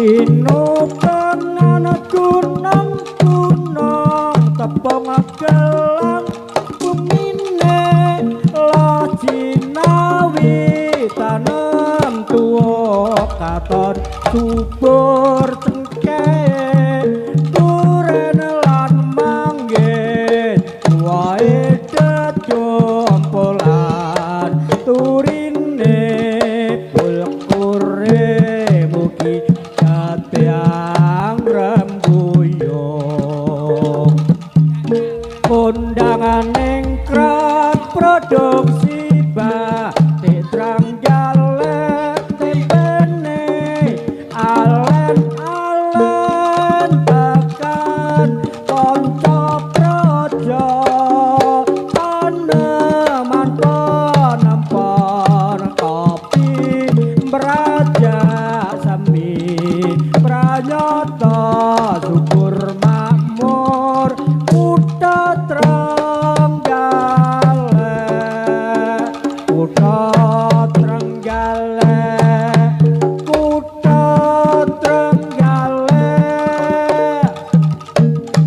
Kinupengan gunung-gunung tepung gelang bumine lojinawi tanem tuwa katon subur cengkeh duren lan manggih wae dedompolan turine pulkure mugi katyang rembuyung kondangan ningkrat produksi batik Trenggalek tempene alen-alen tekan konco projo taneman penempon kopi beraja semi pranyata syukur makmur kutha Trenggalek kutha Trenggalek kutha Trenggalek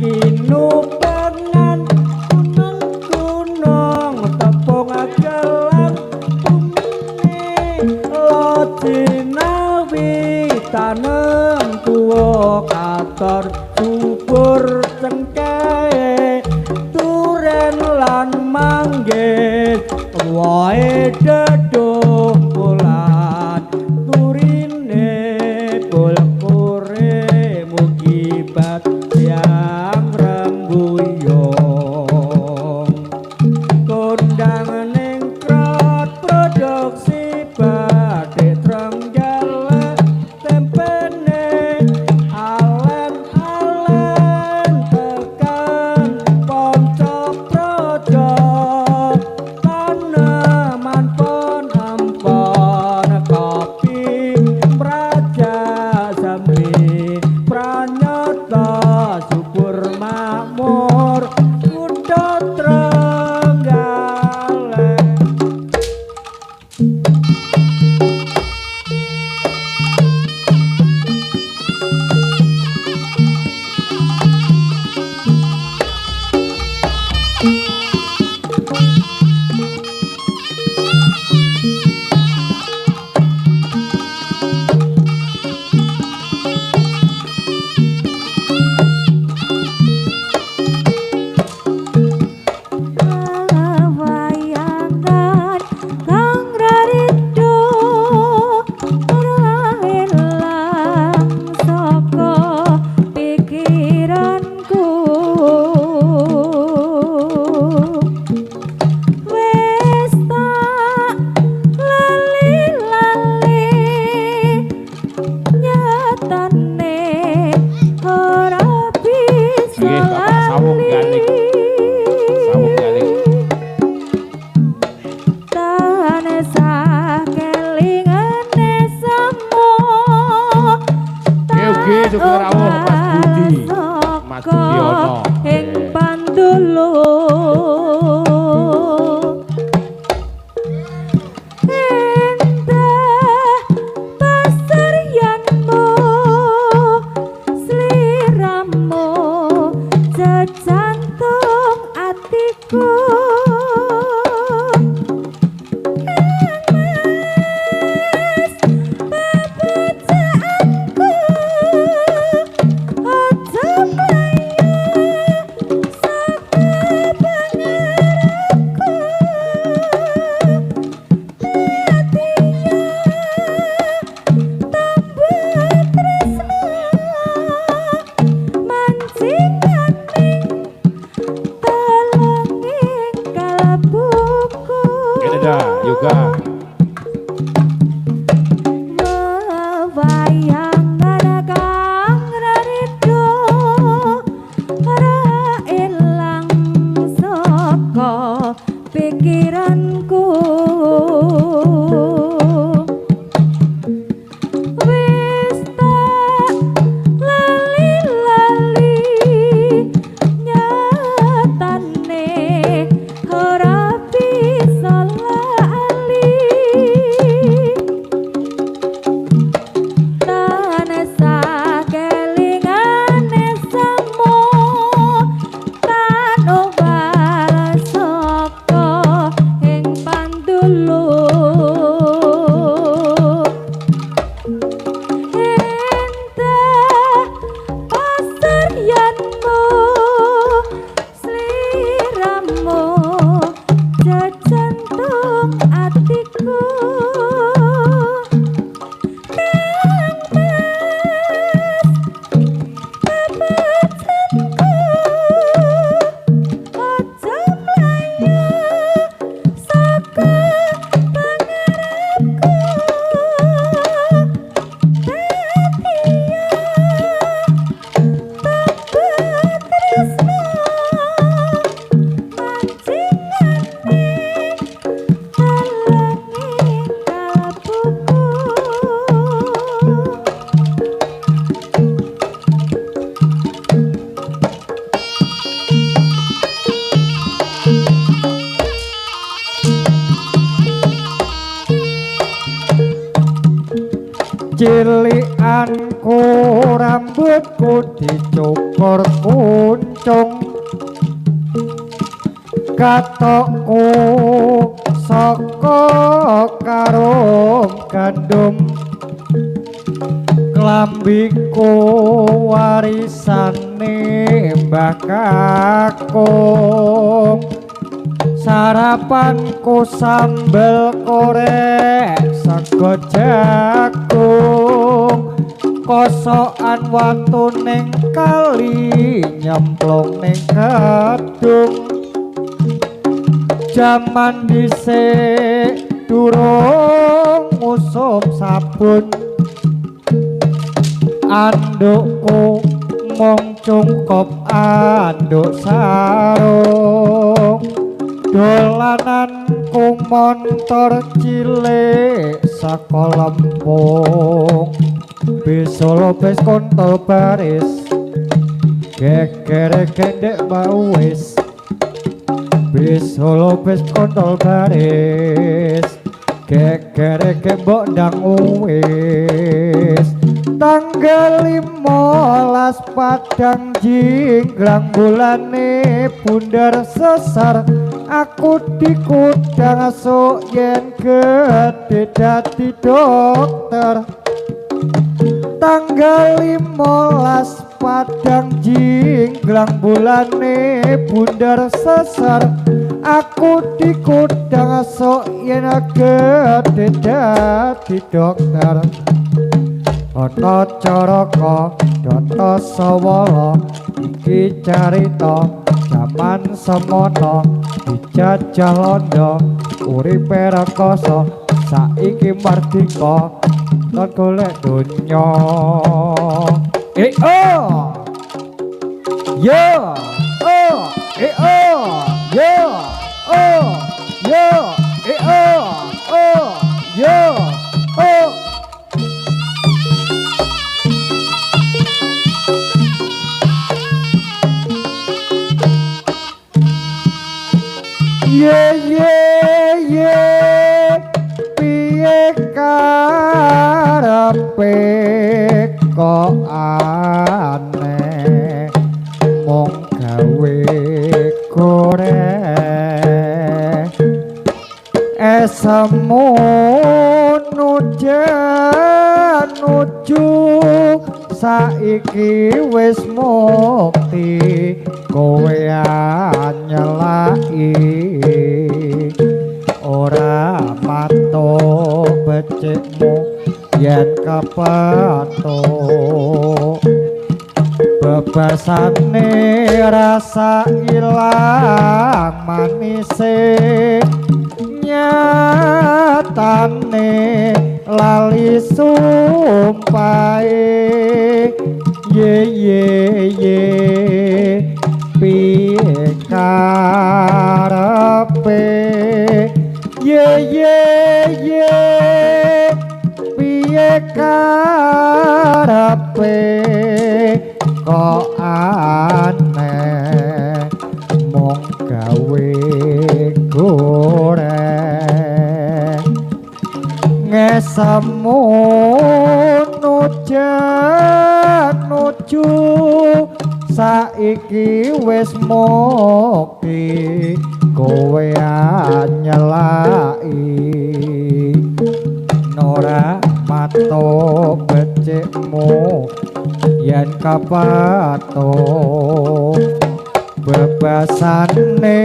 kinupengan gunung-gunung tepung gelang bumine lojinawi tanem tuwa katon subur cengkeh duren lan manggih wae dedompolan turine pulkure mugi batyang rembuyung kondangan ningkrat produksi batik Trenggalek tempene alen-alen tekan ponco projo taneman penempon kopi praja sami pranyata subur makmur kutha Trenggalek. Wayangan kang rarido lahir lang saka pikiranku wis tak lali-lali nyatane ora bisa Nggih, Bapak Sawung Galing. Sawung Galing. tane sakelingane semu Oke, syukur rawuh Mas Budi. Mas Budiono. ing pandulu endah pasaryanmu sliramu jejantung atiku Mas pepecaanku aja mlayu Anku rambutku dicukur kuncung, katokku saka karung gandum, klambiku warisane Mbah Kakung, sarapanku sambel korek sego jagung, kosokan watu ning kali nyemplung ning gedung. Jaman dhisik durung ngusum sabun, andukku mung cungkop anduk sarung, dolananku montor cilik saka Lampung, bis Solo bis kontol baris gegere gendek bau wis, bis Solo bis kontol baris gegere gembok ndang wis. Tanggal 15 Padang jinglang bulane bundar sesar, aku dikudang sok yen gede dadi dokter. Tanggal 15 Padang jinglang bulane bundar sesar, aku dikudang sok yen gede dadi dokter. Ana Caraka Data Sawala iki carita jaman semana dijajah Londo, uripe rekoso saiki mardika lan golek donya. Oh yeah, oh yeah, oh yeah, oh yeah, oh. Ye piye karepe kok aneh mung gawe goreng esamun nuju saiki wis mukti kowe anyelaki ora matuk becikmu yen kepatuk, bebasane rasa ilang manise nyatane lali sumpahe. Ye piye karepe ye piye karepe kok aneh mung gawe goreng ngesamun nuju saiki wis mukti kowe anyelaki ora matuk becikmu yen kapatuk, bebasane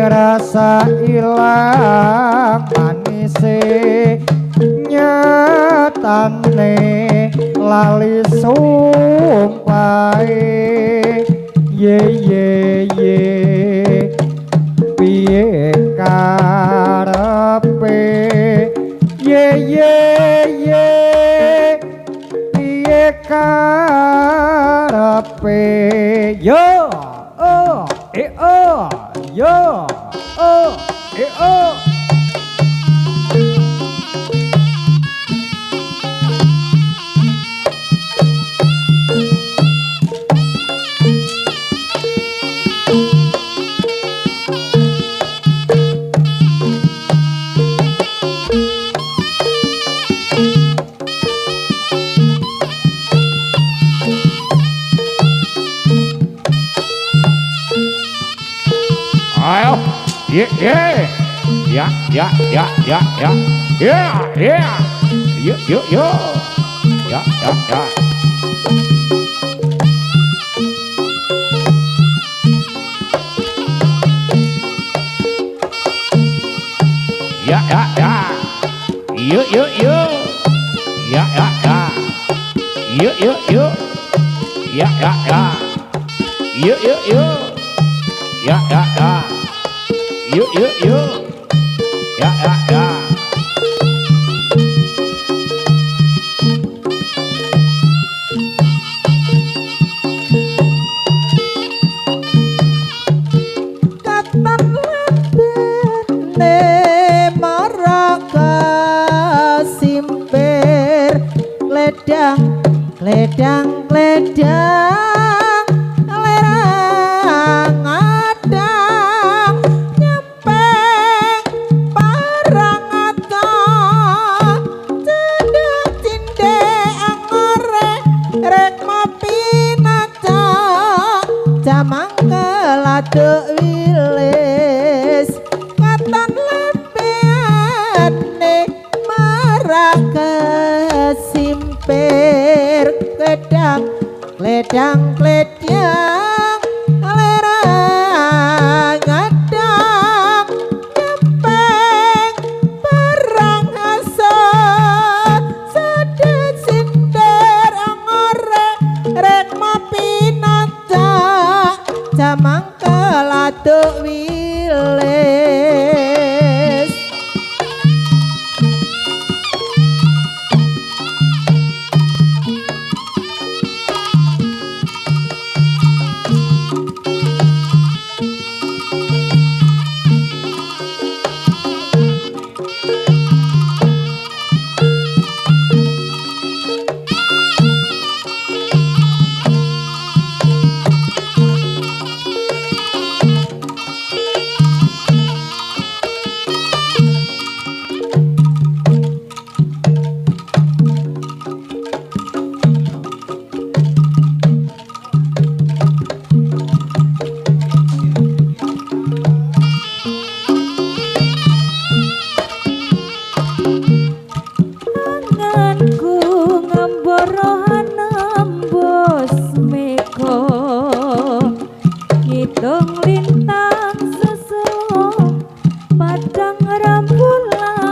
rasa ilang manise nyatane lali sumpahe. Ye piye karepe ye piye karepe yo yo Yeah, yeah. Ya, ya, ya, ya, ya. Yeah, yeah. Yo, yo, yo. Ya, ya, ya. Ya, ya, ya. Yo, yo, yo. Ya, ya, ya. Yo, yo, yo. Ya, ya, ya. Yo, yo, yo. Ya, ya, ya. Yo, yo, yo. Ya, ya, ya. Kapan ledene maraka simper ledang ledang ledang lerang adang nyempeng parang ata cendek cinde angore rek mapi naca jamang keladuk wilis katon lempeane maraka simper gedang ledang ledang lerang gadang nyempeng barang asal sedek sinder angore rek mapi naca jamang keladuk wilis. Anganku ngamborohan nembus meko ngitung lintang susul padang rembulan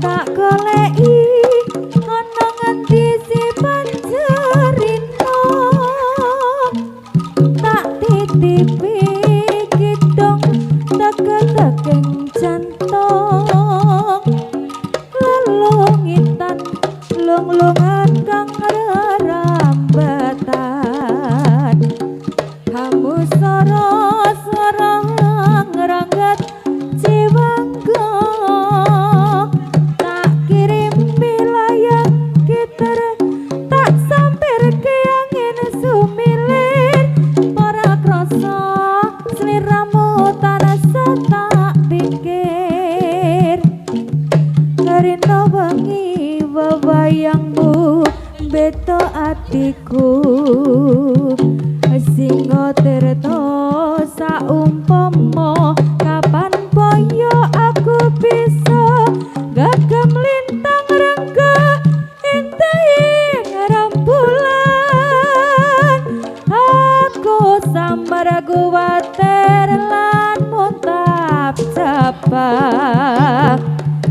tak goleki ana ngendi si panjerino tak titipi kidung teke-tekeng jantung lelungitan lunglungan kang rerambatan kamu soro-soro ngerangget jiwaku tak kirim wilayah gitar tak sampir ke angin sumilir para krasa sliramu tarasa tak pikir Rino wengi webayangmu beto atiku singo tirta saumpama kapan boyo aku bisa gagem lintang rengga entai rembulan aku sambar kuwatir lan muntap cabak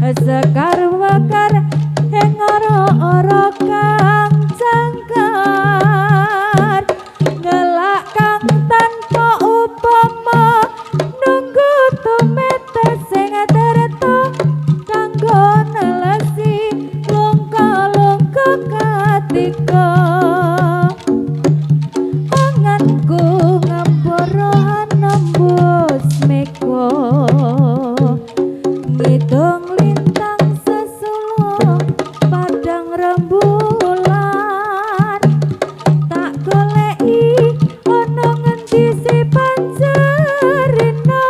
sekar wakar heng ora kang jangkar ngelak kang tanpa upama nunggu tumete sing terto kanggo nelesi lungka-lungka katika anganku ngamborohan nembus meko ngitung lintang sesulung padang rembulan tak goleki ana ngendi si panjerino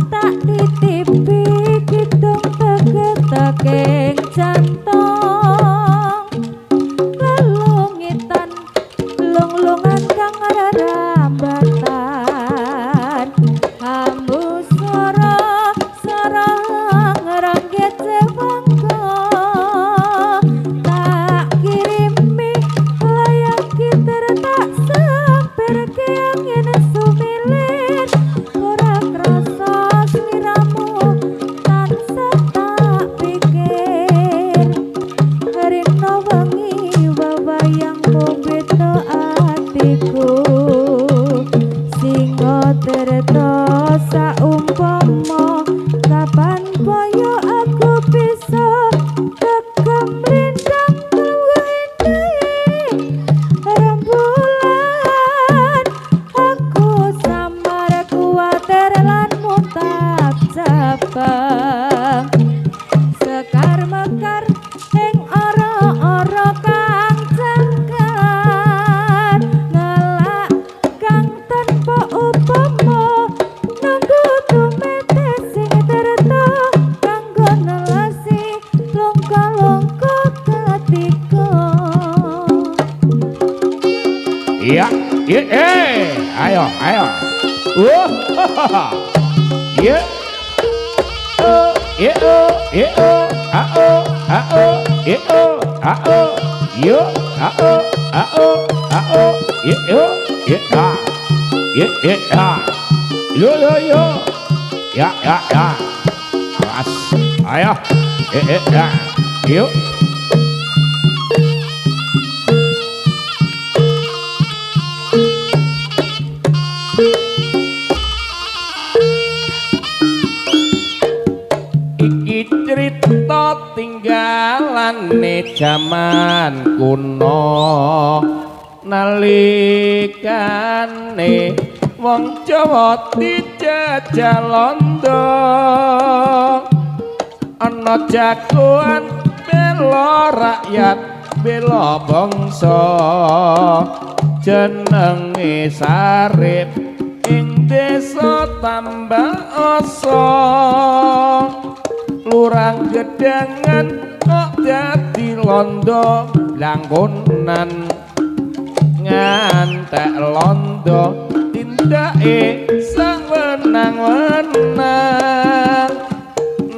tak titipi kidung teke-tekeng jantung lalu teko. Iya, ayo, ayo. Iya. Iya, iya, yo, yo, ya, awas, ayo, yuk. Iki cerita tinggalane jaman kuno nalikane wong Jawa dijajah londo ana jagoan bela rakyat bela bangsa jenenge Sarip ing desa Tambaoso lurang gedangan kok dadi londo langkonan ngantek londo tindake sawenang-wenang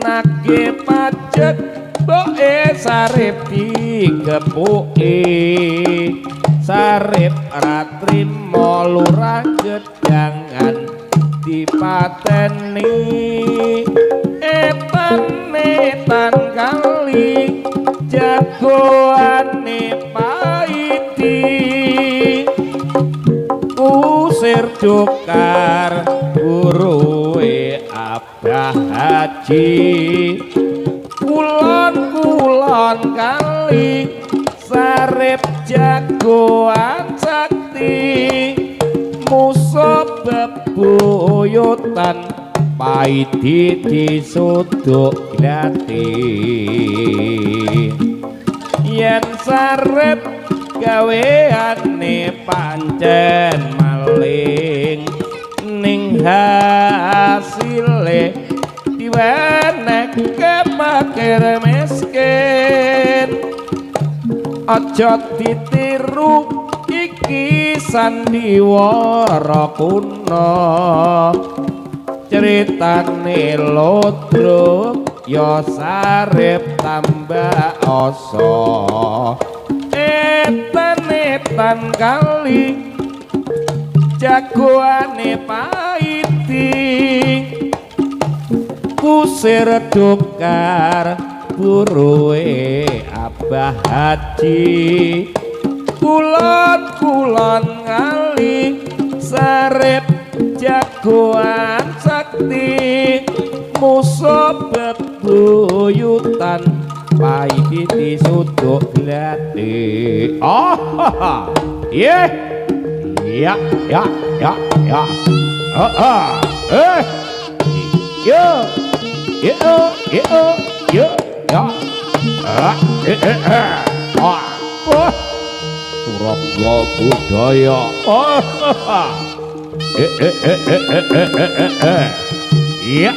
nagih pajak boke Sarip digepuki Sarip ora trima lurang gedangan dipateni etan kali jagoane Paiti usir Dokar guruwe Abah Haji kulon kali Sarip jagoan sakti musuh bebuyutan Paiti disuduk glati yen Sarip gaweane pancen maling ning hasile diwenek kemakir miskin aja ditiru iki sandiwara kuno ceritane lodruk ya Sarip Tambaoso etan kali jagoane Paiti kusir Dokar buruwe Abah Haji kulon kali Sarip jagoan sakti musuh bebuyutan Paiti disuduk glati iya Turangga budaya iya